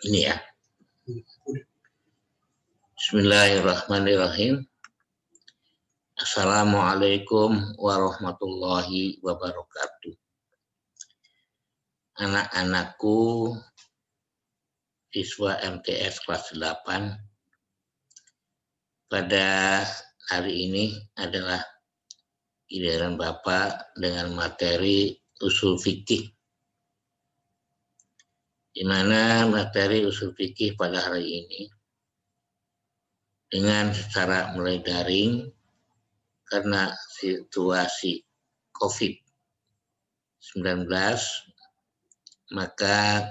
Ini ya. Bismillahirrahmanirrahim. Assalamualaikum warahmatullahi wabarakatuh. Anak-anakku siswa MTS kelas 8 pada hari ini adalah giliran Bapak dengan materi usul fikih, di mana materi usul fikih pada hari ini dengan secara mulai daring karena situasi COVID-19, maka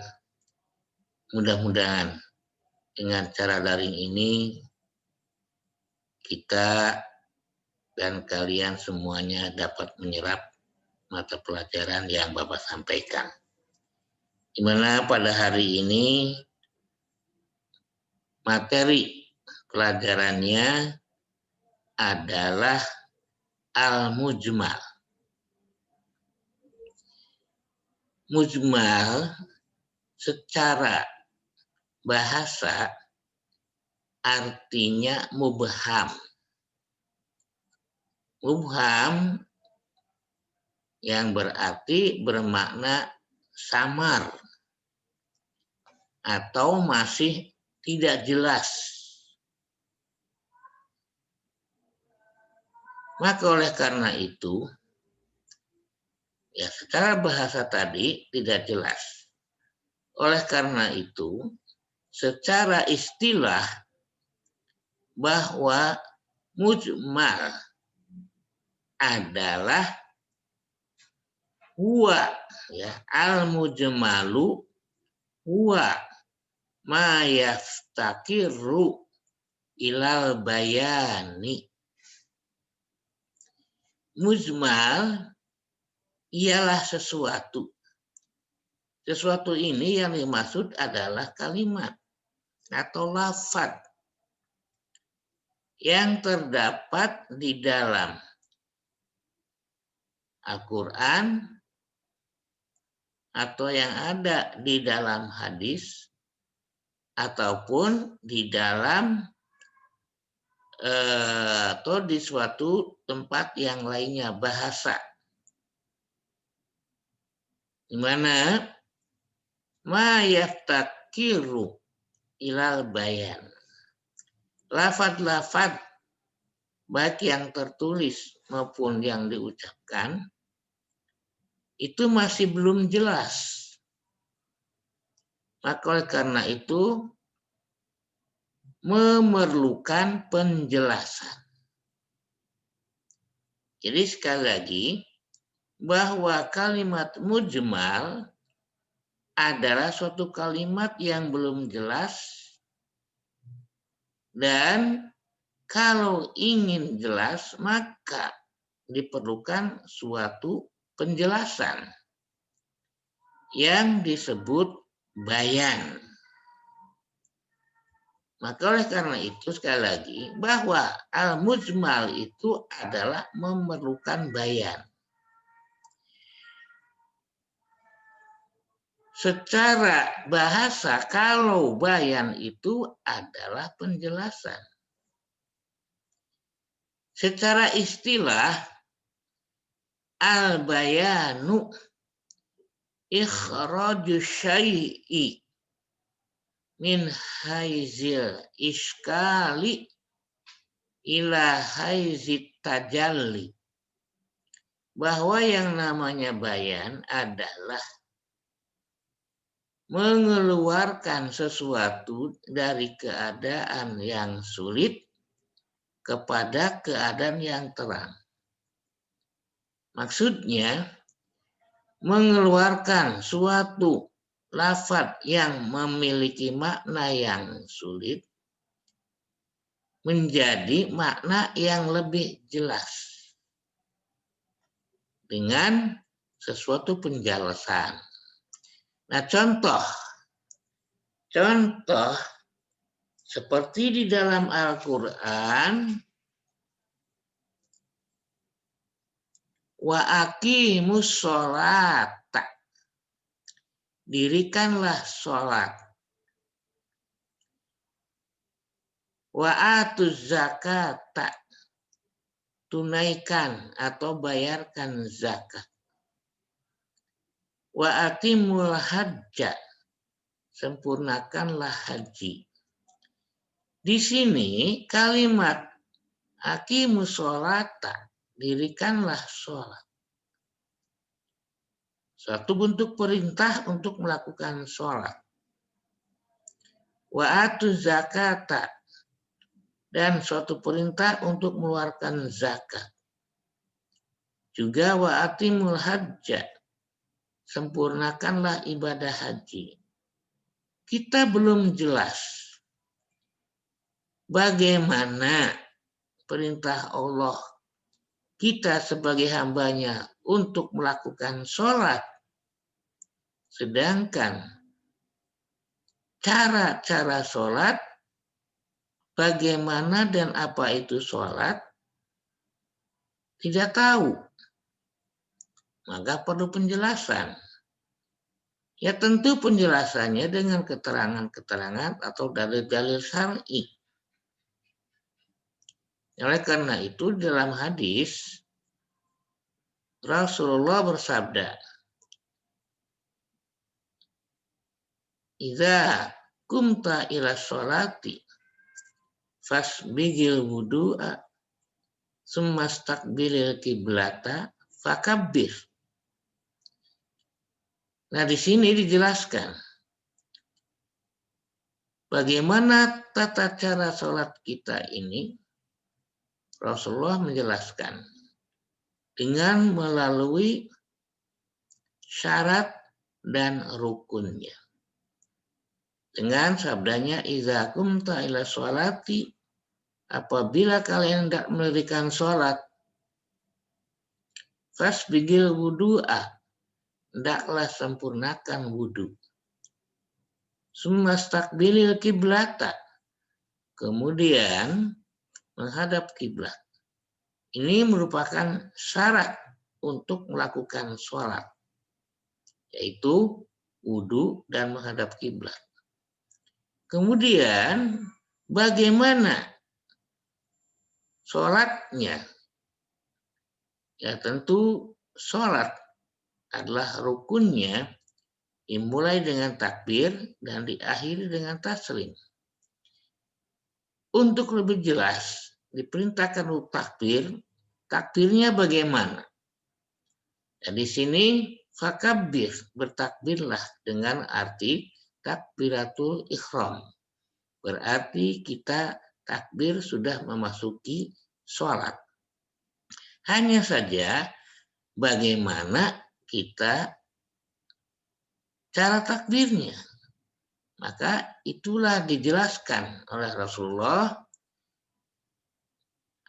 mudah-mudahan dengan cara daring ini kita dan kalian semuanya dapat menyerap mata pelajaran yang Bapak sampaikan. Di mana pada hari ini materi pelajarannya adalah al-mujmal. Mujmal secara bahasa artinya mubham. Mubham yang berarti bermakna samar atau masih tidak jelas. Maka oleh karena itu, ya secara bahasa tadi tidak jelas. Oleh karena itu, secara istilah bahwa mujmal adalah huwa, ya, al-mujmalu huwa ma yaftakiru ilal bayani. Mujmal ialah sesuatu. Sesuatu ini yang dimaksud adalah kalimat atau lafaz yang terdapat di dalam Al-Quran atau yang ada di dalam hadis ataupun di dalam atau di suatu tempat yang lainnya bahasa, di mana ma yaftakiru ilal bayan. Lafaz-lafaz baik yang tertulis maupun yang diucapkan itu masih belum jelas. Maka oleh karena itu memerlukan penjelasan. Jadi sekali lagi bahwa kalimat mujmal adalah suatu kalimat yang belum jelas, dan kalau ingin jelas maka diperlukan suatu penjelasan yang disebut bayan. Maka oleh karena itu sekali lagi bahwa al-mujmal itu adalah memerlukan bayan. Secara bahasa kalau bayan itu adalah penjelasan. Secara istilah al-bayanu ikhraju syai'i min haizil iskali ila haizit tajalli. Bahwa yang namanya bayan adalah mengeluarkan sesuatu dari keadaan yang sulit kepada keadaan yang terang. Maksudnya mengeluarkan suatu lafaz yang memiliki makna yang sulit menjadi makna yang lebih jelas dengan sesuatu penjelasan. Nah, contoh seperti di dalam Al-Quran, wa aqimus sholata, dirikanlah sholat, Wa atuz zakata, tunaikan atau bayarkan zakat. Wa atimul hajja, sempurnakanlah haji. Di sini kalimat aqimus sholata, dirikanlah sholat. Suatu bentuk perintah untuk melakukan sholat. Wa atuz zakata, dan suatu perintah untuk mengeluarkan zakat. Juga wa atimul hajja, sempurnakanlah ibadah haji. Kita belum jelas bagaimana perintah Allah kita sebagai hambanya untuk melakukan sholat. Sedangkan cara-cara sholat, bagaimana dan apa itu sholat, tidak tahu. Maka perlu penjelasan. Ya tentu penjelasannya dengan keterangan-keterangan atau dalil-dalil syar'i. Oleh karena itu dalam hadis Rasulullah bersabda, "Idza kumta ila sholati fasbigil wudu'a summa staqbilil kiblata fakabbir." Nah, di sini dijelaskan bagaimana tata cara sholat kita ini. Rasulullah menjelaskan dengan melalui syarat dan rukunnya. Dengan sabdanya, "Idza qumta ila sholati", apabila kalian hendak mendirikan sholat, fasbigil wudu'a, hendaklah sempurnakan wudu. Summa staqbilil kiblata, kemudian menghadap kiblat. Ini merupakan syarat untuk melakukan sholat, yaitu wudu dan menghadap kiblat. Kemudian bagaimana sholatnya? Ya tentu sholat adalah rukunnya, dimulai dengan takbir dan diakhiri dengan taslim. Untuk lebih jelas, diperintahkan untuk takbir, takbirnya bagaimana? Dan di sini fakabbir, bertakbirlah dengan arti takbiratul ihram. Berarti kita takbir sudah memasuki sholat. Hanya saja bagaimana kita cara takbirnya. Maka itulah dijelaskan oleh Rasulullah,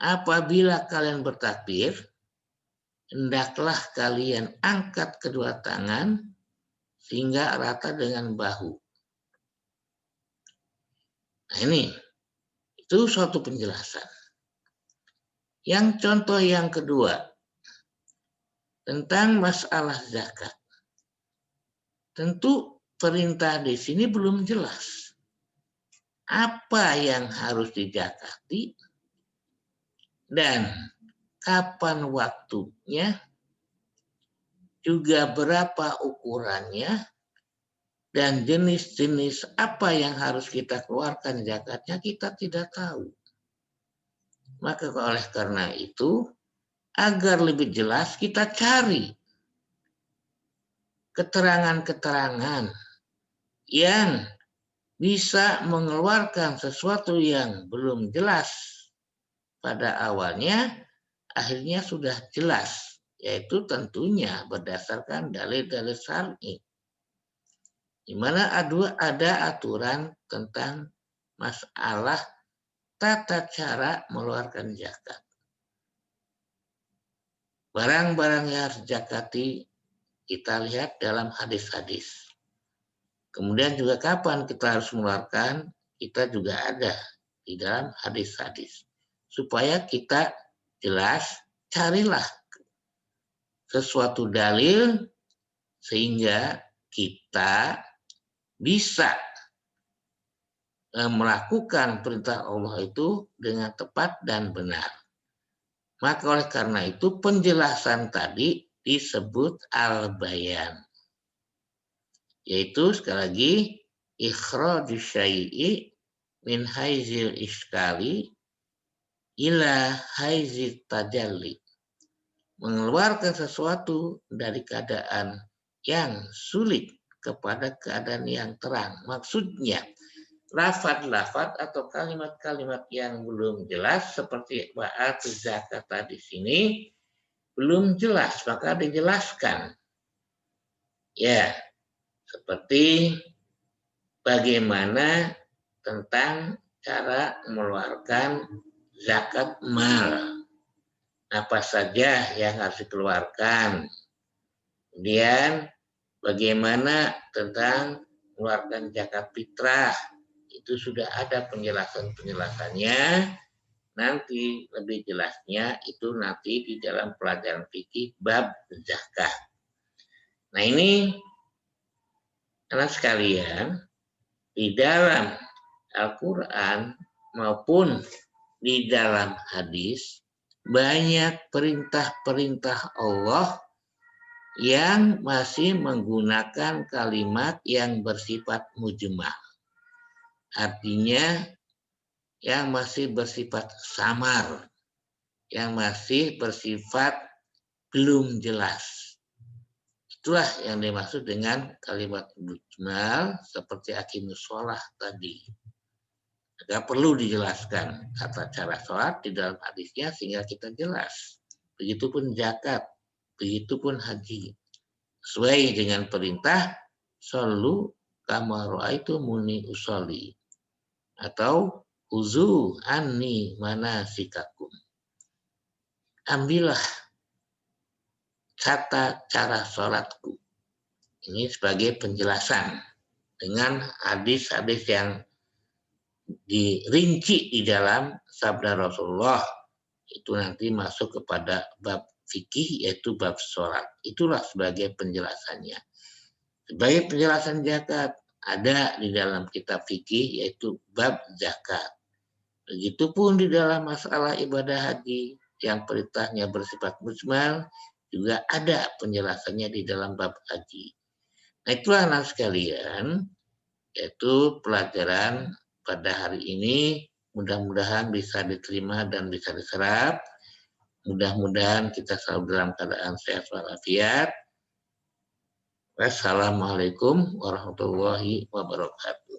apabila kalian bertakbir, hendaklah kalian angkat kedua tangan sehingga rata dengan bahu. Nah ini, itu suatu penjelasan. Yang contoh yang kedua, tentang masalah zakat. Tentu perintah di sini belum jelas. Apa yang harus dizakati dan kapan waktunya, juga berapa ukurannya, dan jenis-jenis apa yang harus kita keluarkan zakatnya kita tidak tahu. Maka oleh karena itu, agar lebih jelas kita cari keterangan-keterangan yang bisa mengeluarkan sesuatu yang belum jelas pada awalnya, akhirnya sudah jelas, yaitu tentunya berdasarkan dalil-dalil syar'i, di mana ada aturan tentang masalah tata cara mengeluarkan zakat. Barang-barang yang harus zakati kita lihat dalam hadis-hadis. Kemudian juga kapan kita harus mengeluarkan, kita juga ada di dalam hadis-hadis. Supaya kita jelas, carilah sesuatu dalil sehingga kita bisa melakukan perintah Allah itu dengan tepat dan benar. Maka oleh karena itu penjelasan tadi disebut al-bayan. Yaitu sekali lagi ikhrajus syai'i min haizil iskali ila haizil tajalli. Mengeluarkan sesuatu dari keadaan yang sulit kepada keadaan yang terang. Maksudnya, lafaz-lafaz atau kalimat-kalimat yang belum jelas seperti ba'at zakat di sini belum jelas, maka dijelaskan. Ya, seperti bagaimana tentang cara mengeluarkan zakat mal. Apa saja yang harus dikeluarkan. Kemudian bagaimana tentang mengeluarkan zakat fitrah. Itu sudah ada penjelasannya. Nanti lebih jelasnya itu nanti di dalam pelajaran fikih bab zakat. Nah ini anak sekalian, di dalam Al-Quran maupun di dalam hadis banyak perintah-perintah Allah yang masih menggunakan kalimat yang bersifat mujmal. Artinya yang masih bersifat samar, yang masih bersifat belum jelas. Itulah yang dimaksud dengan kalimat mujmal seperti aqimus shalah tadi. Agak perlu dijelaskan kata cara sholat di dalam hadisnya sehingga kita jelas. Begitupun zakat, begitupun haji. Sesuai dengan perintah, shollu kama ra'aitumuni usolli. Atau uzu anni manasikakum. Ambillah kata cara sholatku. Ini sebagai penjelasan dengan hadis-hadis yang dirinci di dalam sabda Rasulullah. Itu nanti masuk kepada bab fikih yaitu bab sholat. Itulah sebagai penjelasannya. Sebagai penjelasan zakat ada di dalam kitab fikih yaitu bab zakat. Begitupun di dalam masalah ibadah haji yang perintahnya bersifat mujmal juga ada penjelasannya di dalam bab haji. Nah itulah anak sekalian yaitu pelajaran pada hari ini. Mudah-mudahan bisa diterima dan bisa diserap. Mudah-mudahan kita selalu dalam keadaan sehat walafiat. Wassalamualaikum warahmatullahi wabarakatuh.